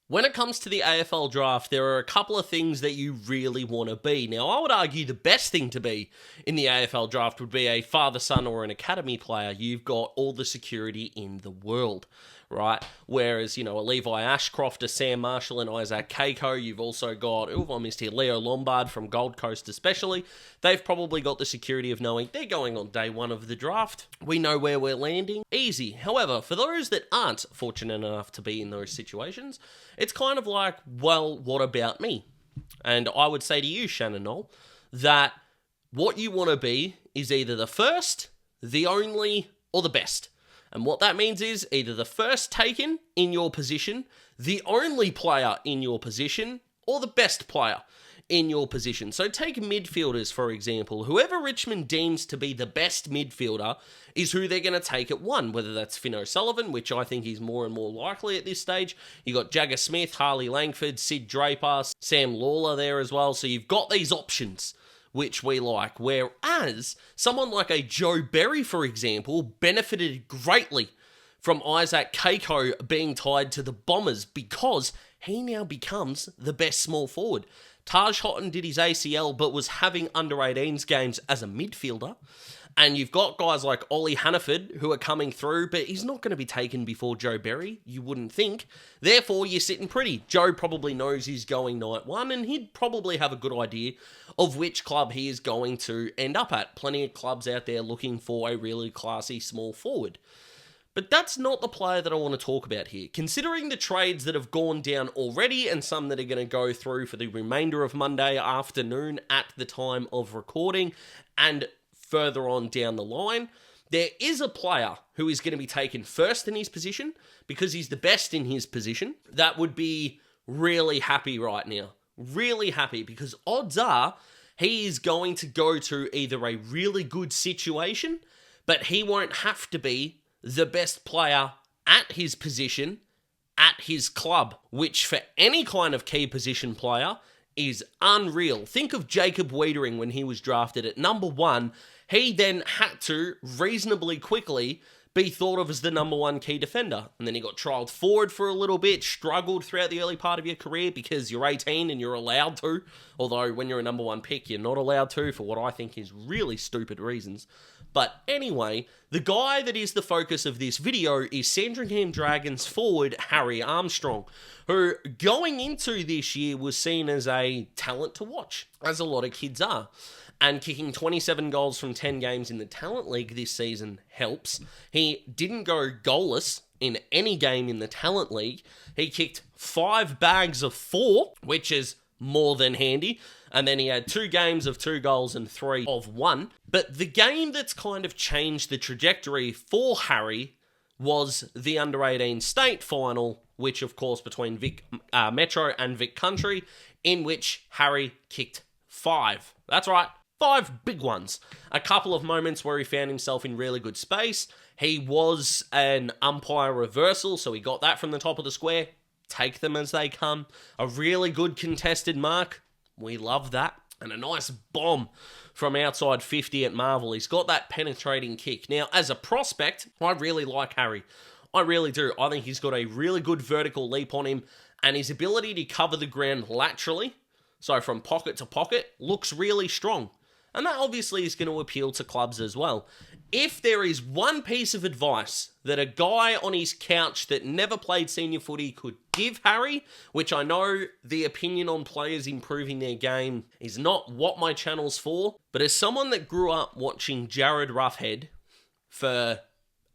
When it comes to the AFL draft, there are a couple of things that you really want to be. Now, I would argue the best thing to be in the AFL draft would be a father, son, or an academy player. You've got all the security in the world, right? Whereas, a Levi Ashcroft, a Sam Marshall, and Isaac Keiko, you've also got, I missed here, Leo Lombard from Gold Coast especially. They've probably got the security of knowing they're going on day one of the draft. We know where we're landing. Easy. However, for those that aren't fortunate enough to be in those situations, it's kind of like, well, what about me? And I would say to you, Shannon Knoll, that what you want to be is either the first, the only, or the best. And what that means is either the first taken in your position, the only player in your position, or the best player in your position. So take midfielders, for example. Whoever Richmond deems to be the best midfielder is who they're going to take at one, whether that's Finn O'Sullivan, which I think is more and more likely at this stage. You got Jagger Smith, Harley Langford, Sid Draper, Sam Lawler there as well. So you've got these options, which we like. Whereas someone like a Joe Berry, for example, benefited greatly from Isaac Keiko being tied to the Bombers because he now becomes the best small forward. Taj Houghton did his ACL but was having under-18s games as a midfielder. And you've got guys like Ollie Hannaford who are coming through, but he's not going to be taken before Joe Berry, you wouldn't think. Therefore, you're sitting pretty. Joe probably knows he's going night one, and he'd probably have a good idea of which club he is going to end up at. Plenty of clubs out there looking for a really classy small forward. But that's not the player that I want to talk about here. Considering the trades that have gone down already and some that are going to go through for the remainder of Monday afternoon at the time of recording and further on down the line, there is a player who is going to be taken first in his position because he's the best in his position. That would be really happy right now. Really happy because odds are he is going to go to either a really good situation, but he won't have to be the best player at his position, at his club, which for any kind of key position player is unreal. Think of Jacob Wiedering when he was drafted at number one. He then had to reasonably quickly be thought of as the number one key defender. And then he got trialled forward for a little bit, struggled throughout the early part of your career because you're 18 and you're allowed to. Although when you're a number one pick, you're not allowed to for what I think is really stupid reasons. But anyway, the guy that is the focus of this video is Sandringham Dragons forward Harry Armstrong, who going into this year was seen as a talent to watch, as a lot of kids are. And kicking 27 goals from 10 games in the Talent League this season helps. He didn't go goalless in any game in the Talent League. He kicked 5 bags of 4, which is more than handy. And then he had 2 games of 2 goals and 3 of 1. But the game that's kind of changed the trajectory for Harry was the Under-18 state final, which of course between Vic Metro and Vic Country, in which Harry kicked 5. That's right. 5 big ones. A couple of moments where he found himself in really good space. He was an umpire reversal, so he got that from the top of the square. Take them as they come. A really good contested mark. We love that. And a nice bomb from outside 50 at Marvel. He's got that penetrating kick. Now, as a prospect, I really like Harry. I really do. I think he's got a really good vertical leap on him, and his ability to cover the ground laterally, so from pocket to pocket, looks really strong. And that obviously is going to appeal to clubs as well. If there is one piece of advice that a guy on his couch that never played senior footy could give Harry, which I know the opinion on players improving their game is not what my channel's for, but as someone that grew up watching Jared Roughhead for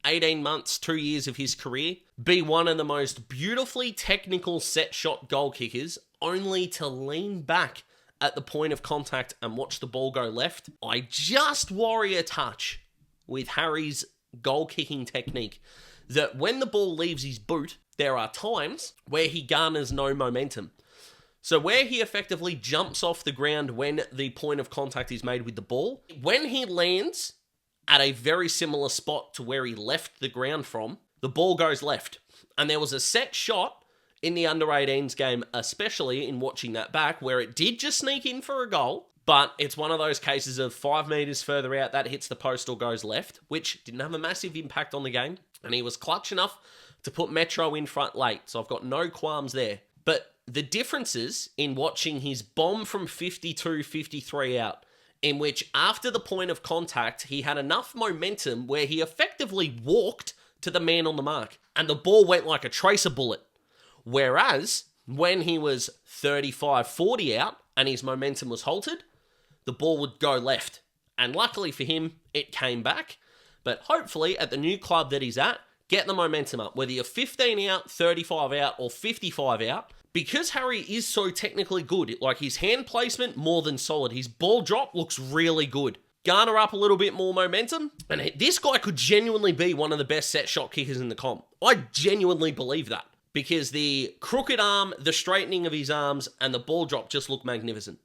18 months, 2 years of his career, be one of the most beautifully technical set shot goal kickers, only to lean back at the point of contact and watch the ball go left, I just worry a touch with Harry's goal kicking technique that when the ball leaves his boot, there are times where he garners no momentum. So where he effectively jumps off the ground when the point of contact is made with the ball, when he lands at a very similar spot to where he left the ground from, the ball goes left. And there was a set shot in the Under-18s game, especially in watching that back, where it did just sneak in for a goal, but it's one of those cases of 5 metres further out, that hits the post or goes left, which didn't have a massive impact on the game, and he was clutch enough to put Metro in front late, so I've got no qualms there. But the differences in watching his bomb from 52, 53 out, in which after the point of contact, he had enough momentum where he effectively walked to the man on the mark, and the ball went like a tracer bullet. Whereas, when he was 35, 40 out, and his momentum was halted, the ball would go left. And luckily for him, it came back. But hopefully, at the new club that he's at, get the momentum up. Whether you're 15 out, 35 out, or 55 out, because Harry is so technically good, like his hand placement, more than solid. His ball drop looks really good. Garner up a little bit more momentum, and this guy could genuinely be one of the best set shot kickers in the comp. I genuinely believe that, because the crooked arm, the straightening of his arms, and the ball drop just look magnificent.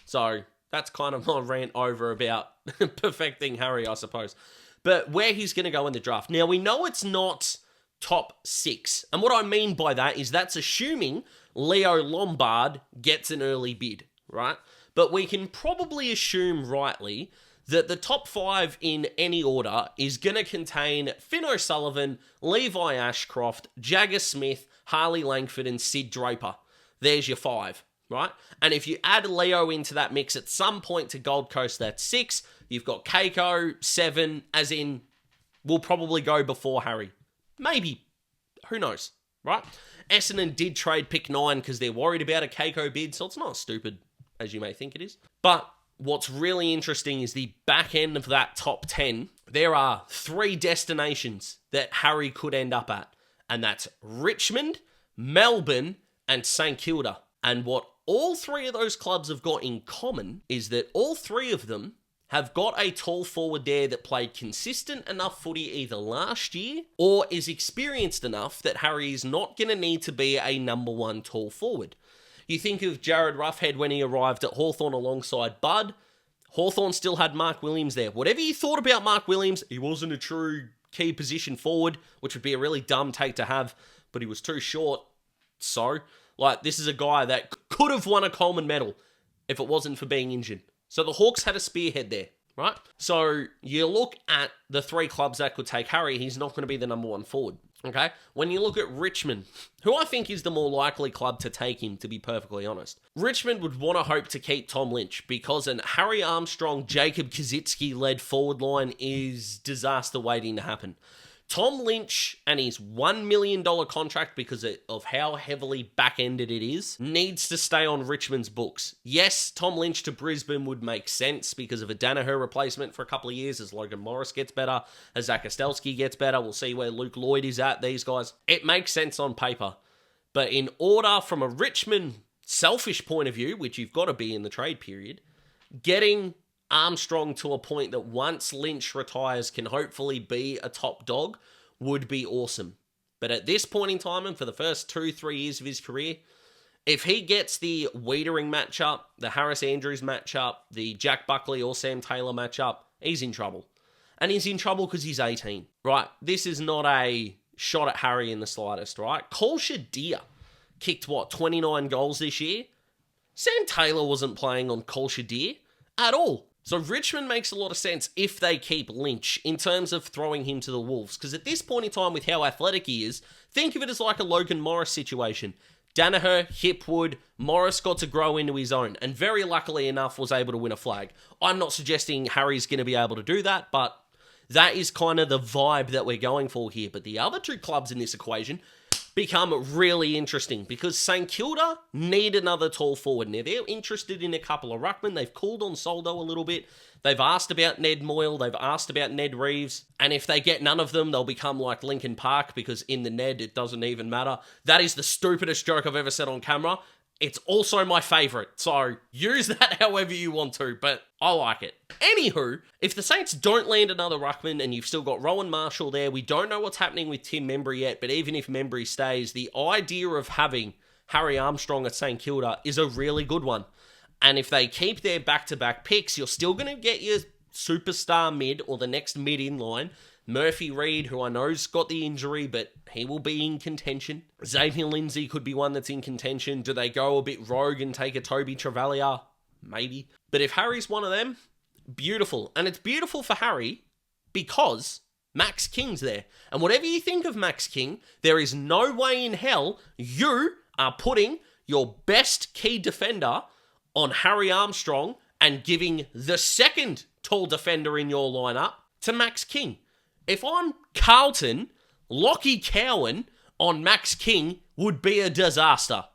So that's kind of my rant over about perfecting Harry, I suppose. But where he's going to go in the draft. Now, we know it's not top 6. And what I mean by that is that's assuming Leo Lombard gets an early bid, right? But we can probably assume rightly that the top 5 in any order is going to contain Finn O'Sullivan, Levi Ashcroft, Jagger Smith, Harley Langford, and Sid Draper. There's your 5, right? And if you add Leo into that mix at some point to Gold Coast, that's 6. You've got Keiko, 7, as in, will probably go before Harry. Maybe. Who knows, right? Essendon did trade pick 9 because they're worried about a Keiko bid, so it's not as stupid as you may think it is. But what's really interesting is the back end of that top 10. There are 3 destinations that Harry could end up at, and that's Richmond, Melbourne, and St Kilda. And what all 3 of those clubs have got in common is that all 3 of them have got a tall forward there that played consistent enough footy either last year or is experienced enough that Harry is not going to need to be a number 1 tall forward. You think of Jared Roughhead when he arrived at Hawthorn alongside Bud. Hawthorn still had Mark Williams there. Whatever you thought about Mark Williams, he wasn't a true key position forward, which would be a really dumb take to have, but he was too short. So, this is a guy that could have won a Coleman medal if it wasn't for being injured. So the Hawks had a spearhead there, right? So you look at the 3 clubs that could take Harry, he's not going to be the number 1 forward, okay? When you look at Richmond, who I think is the more likely club to take him, to be perfectly honest, Richmond would want to hope to keep Tom Lynch because an Harry Armstrong, Jacob Kazitsky-led forward line is disaster waiting to happen. Tom Lynch and his $1 million contract, because of how heavily back-ended it is, needs to stay on Richmond's books. Yes, Tom Lynch to Brisbane would make sense because of a Danaher replacement for a couple of years as Logan Morris gets better, as Zach Ostelski gets better. We'll see where Luke Lloyd is at, these guys. It makes sense on paper. But in order, from a Richmond selfish point of view, which you've got to be in the trade period, getting Armstrong to a point that once Lynch retires can hopefully be a top dog would be awesome. But at this point in time, and for the first 2-3 years of his career, if he gets the Wiedering matchup, the Harris Andrews matchup, the Jack Buckley or Sam Taylor matchup, he's in trouble. And he's in trouble because he's 18, right? This is not a shot at Harry in the slightest, right? Cole Shadir kicked, 29 goals this year? Sam Taylor wasn't playing on Cole Shadir at all. So Richmond makes a lot of sense if they keep Lynch in terms of throwing him to the Wolves. Because at this point in time, with how athletic he is, think of it as like a Logan Morris situation. Danaher, Hipwood, Morris got to grow into his own, and very luckily enough was able to win a flag. I'm not suggesting Harry's going to be able to do that, but that is kind of the vibe that we're going for here. But the other 2 clubs in this equation become really interesting because St Kilda need another tall forward. Now, they're interested in a couple of ruckmen. They've called on Soldo a little bit. They've asked about Ned Moyle. They've asked about Ned Reeves. And if they get none of them, they'll become like Lincoln Park because in the Ned, it doesn't even matter. That is the stupidest joke I've ever said on camera. It's also my favourite, so use that however you want to, but I like it. Anywho, if the Saints don't land another ruckman and you've still got Rowan Marshall there, we don't know what's happening with Tim Membry yet, but even if Membry stays, the idea of having Harry Armstrong at St Kilda is a really good one. And if they keep their back-to-back picks, you're still going to get your superstar mid or the next mid in line. Murphy Reed, who I know's got the injury, but he will be in contention. Xavier Lindsay could be one that's in contention. Do they go a bit rogue and take a Toby Travalier? Maybe. But if Harry's one of them, beautiful. And it's beautiful for Harry because Max King's there. And whatever you think of Max King, there is no way in hell you are putting your best key defender on Harry Armstrong and giving the second tall defender in your lineup to Max King. If I'm Carlton, Lockie Cowan on Max King would be a disaster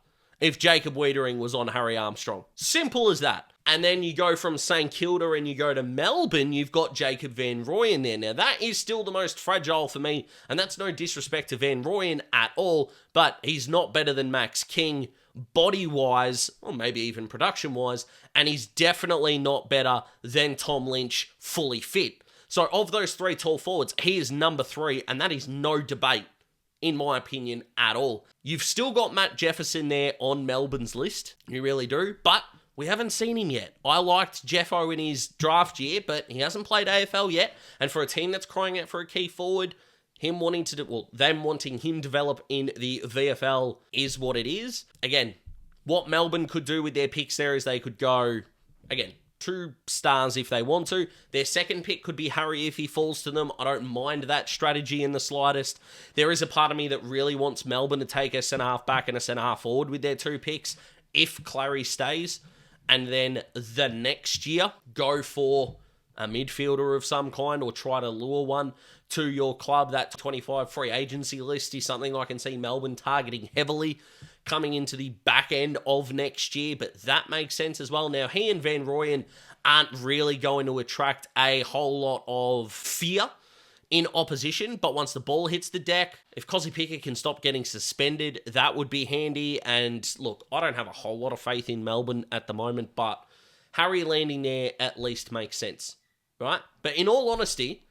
if Jacob Wiedering was on Harry Armstrong. Simple as that. And then you go from St Kilda and you go to Melbourne, you've got Jacob Van Rooyen there. Now, that is still the most fragile for me, and that's no disrespect to Van Rooyen at all, but he's not better than Max King body-wise, or maybe even production-wise, and he's definitely not better than Tom Lynch fully fit. So, of those three tall forwards, he is number 3, and that is no debate, in my opinion, at all. You've still got Matt Jefferson there on Melbourne's list. You really do, but we haven't seen him yet. I liked Jeffo in his draft year, but he hasn't played AFL yet. And for a team that's crying out for a key forward, them wanting him to develop in the VFL is what it is. Again, what Melbourne could do with their picks there is they could go, again, 2 stars if they want to. Their second pick could be Harry if he falls to them. I don't mind that strategy in the slightest. There is a part of me that really wants Melbourne to take a centre-half back and a centre-half forward with their 2 picks if Clary stays. And then the next year, go for a midfielder of some kind or try to lure one to your club. That 25 free agency list is something I can see Melbourne targeting heavily coming into the back end of next year, but that makes sense as well. Now, he and Van Rooyen aren't really going to attract a whole lot of fear in opposition, but once the ball hits the deck, if Kozzy Pickett can stop getting suspended, that would be handy. And look, I don't have a whole lot of faith in Melbourne at the moment, but Harry landing there at least makes sense, right? But in all honesty,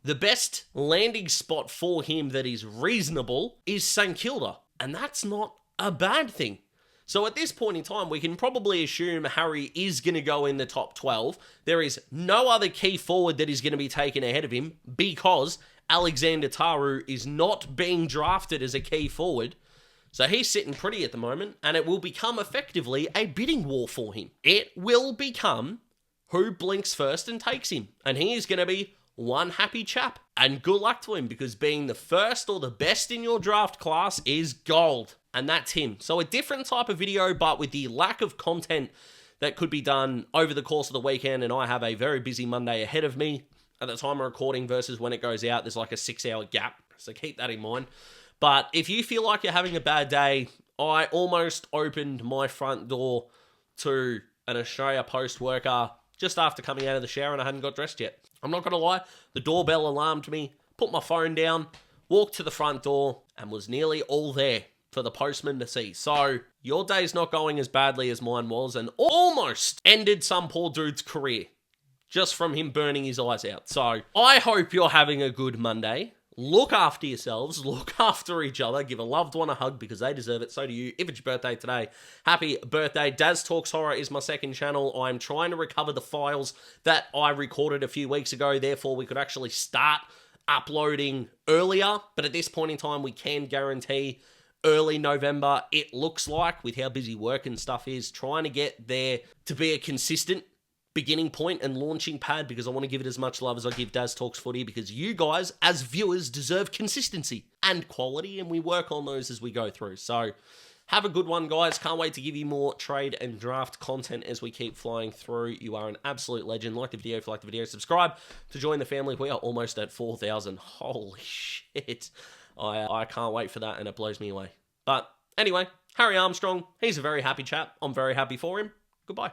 the best landing spot for him that is reasonable is St Kilda, and that's not a bad thing. So at this point in time, we can probably assume Harry is going to go in the top 12. There is no other key forward that is going to be taken ahead of him because Alexander Taru is not being drafted as a key forward. So he's sitting pretty at the moment, and it will become effectively a bidding war for him. It will become who blinks first and takes him. And he is going to be one happy chap. And good luck to him, because being the first or the best in your draft class is gold. And that's him. So a different type of video, but with the lack of content that could be done over the course of the weekend, and I have a very busy Monday ahead of me at the time of recording versus when it goes out. There's like a 6-hour gap, so keep that in mind. But if you feel like you're having a bad day, I almost opened my front door to an Australia Post worker just after coming out of the shower and I hadn't got dressed yet. I'm not going to lie, the doorbell alarmed me, put my phone down, walked to the front door, and was nearly all there for the postman to see. So, your day's not going as badly as mine was, and almost ended some poor dude's career just from him burning his eyes out. So, I hope you're having a good Monday. Look after yourselves, look after each other, give a loved one a hug because they deserve it, so do you. If it's your birthday today, happy birthday. Daz Talks Horror is my second channel. I'm trying to recover the files that I recorded a few weeks ago, therefore we could actually start uploading earlier, but at this point in time, we can guarantee early November, it looks like, with how busy work and stuff is, trying to get there to be a consistent beginning point and launching pad, because I want to give it as much love as I give Daz Talks Footy, because you guys, as viewers, deserve consistency and quality, and we work on those as we go through. So, have a good one, guys. Can't wait to give you more trade and draft content as we keep flying through. You are an absolute legend. Like the video if you like the video. Subscribe to join the family. We are almost at 4,000. Holy shit. I can't wait for that, and it blows me away. But anyway, Harry Armstrong, he's a very happy chap. I'm very happy for him. Goodbye.